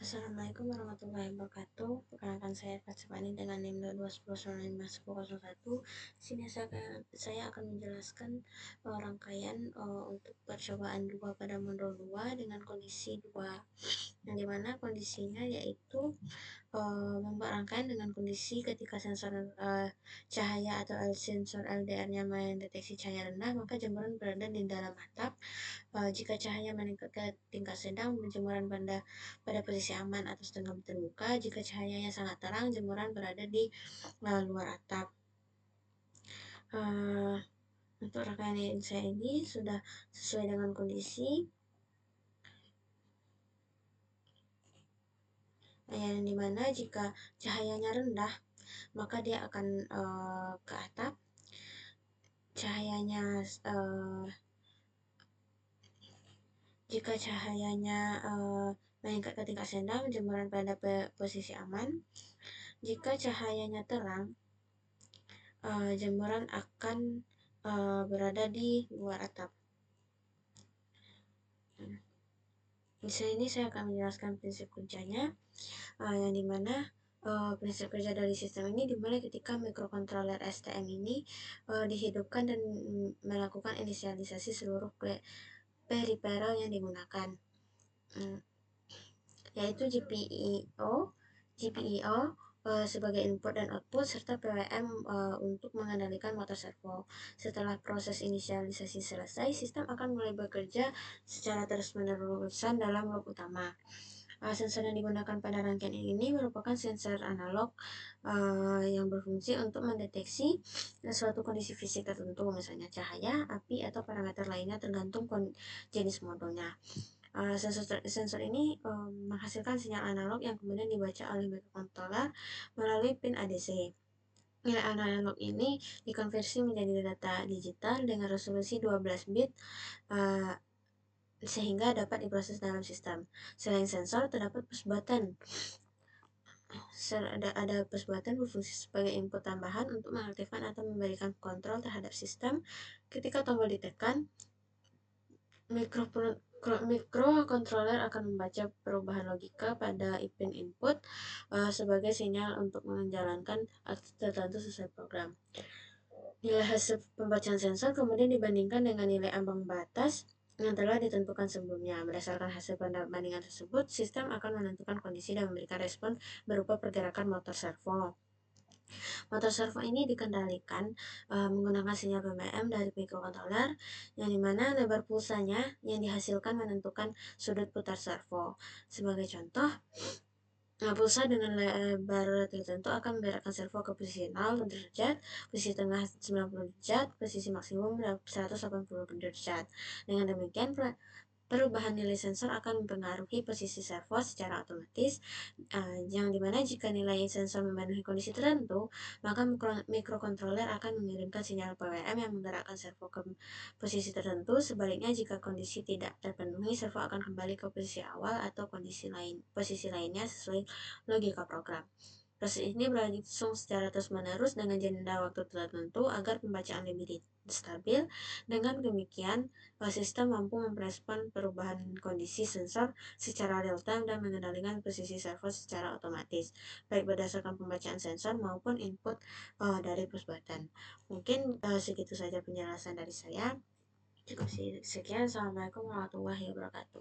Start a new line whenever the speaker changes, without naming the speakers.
Assalamualaikum warahmatullahi wabarakatuh. Perkenalkan saya Fatsipani dengan NIM 2215101. Sini saya akan menjelaskan rangkaian untuk percobaan 2 pada modul 2 dengan kondisi 2, yang dimana kondisinya yaitu membuat rangkaian dengan kondisi ketika sensor cahaya atau sensor LDR-nya mendeteksi cahaya rendah, maka jemuran berada di dalam atap. Jika cahaya meningkat ke tingkat sedang, jemuran pada posisi aman atau setengah terbuka. Jika cahayanya sangat terang, jemuran berada di luar atap. Untuk rangkaian saya ini sudah sesuai dengan kondisi, yang dimana jika cahayanya rendah, maka dia akan ke atap. Jika cahayanya meningkat ke tingkat sedang, jemuran pada posisi aman. Jika cahayanya terang, jemuran akan berada di luar atap. Di sini saya akan menjelaskan prinsip kerjanya, yang dimana prinsip kerja dari sistem ini dimulai ketika mikrokontroler STM ini dihidupkan dan melakukan inisialisasi seluruh peripheral yang digunakan, yaitu GPIO sebagai input dan output, serta PWM untuk mengendalikan motor servo. Setelah proses inisialisasi selesai, sistem akan mulai bekerja secara terus-menerusan dalam loop utama. Sensor yang digunakan pada rangkaian ini merupakan sensor analog yang berfungsi untuk mendeteksi suatu kondisi fisik tertentu, misalnya cahaya, api, atau parameter lainnya tergantung jenis modulnya. Sensor ini menghasilkan sinyal analog yang kemudian dibaca oleh mikrokontroler melalui pin ADC. Nilai analog ini dikonversi menjadi data digital dengan resolusi 12 bit sehingga dapat diproses dalam sistem. Selain sensor, terdapat push button. Ada push button berfungsi sebagai input tambahan untuk mengaktifkan atau memberikan kontrol terhadap sistem. Ketika tombol ditekan, mikrokontroler akan membaca perubahan logika pada pin input sebagai sinyal untuk menjalankan aksi tertentu sesuai program. Nilai hasil pembacaan sensor kemudian dibandingkan dengan nilai ambang batas yang telah ditentukan sebelumnya. Berdasarkan hasil perbandingan tersebut, sistem akan menentukan kondisi dan memberikan respon berupa pergerakan motor servo. Motor servo ini dikendalikan menggunakan sinyal PWM dari mikrokontroler, yang dimana lebar pulsanya yang dihasilkan menentukan sudut putar servo. Sebagai contoh, pulsa dengan lebar tertentu akan menggerakkan servo ke posisi 0 derajat, posisi tengah 90 derajat, posisi maksimum 180 derajat. Dengan demikian, perubahan nilai sensor akan mempengaruhi posisi servo secara otomatis, yang dimana jika nilai sensor memenuhi kondisi tertentu, maka mikrokontroler akan mengirimkan sinyal PWM yang menggerakkan servo ke posisi tertentu. Sebaliknya, jika kondisi tidak terpenuhi, servo akan kembali ke posisi awal atau posisi lainnya sesuai logika program. Proses ini berlangsung secara terus-menerus dengan jeda waktu tertentu agar pembacaan lebih stabil. Dengan demikian, sistem mampu merespon perubahan kondisi sensor secara real-time dan mengendalikan posisi servo secara otomatis, baik berdasarkan pembacaan sensor maupun input dari push button. Mungkin segitu saja penjelasan dari saya. Cukup sekian. Assalamualaikum warahmatullahi wabarakatuh.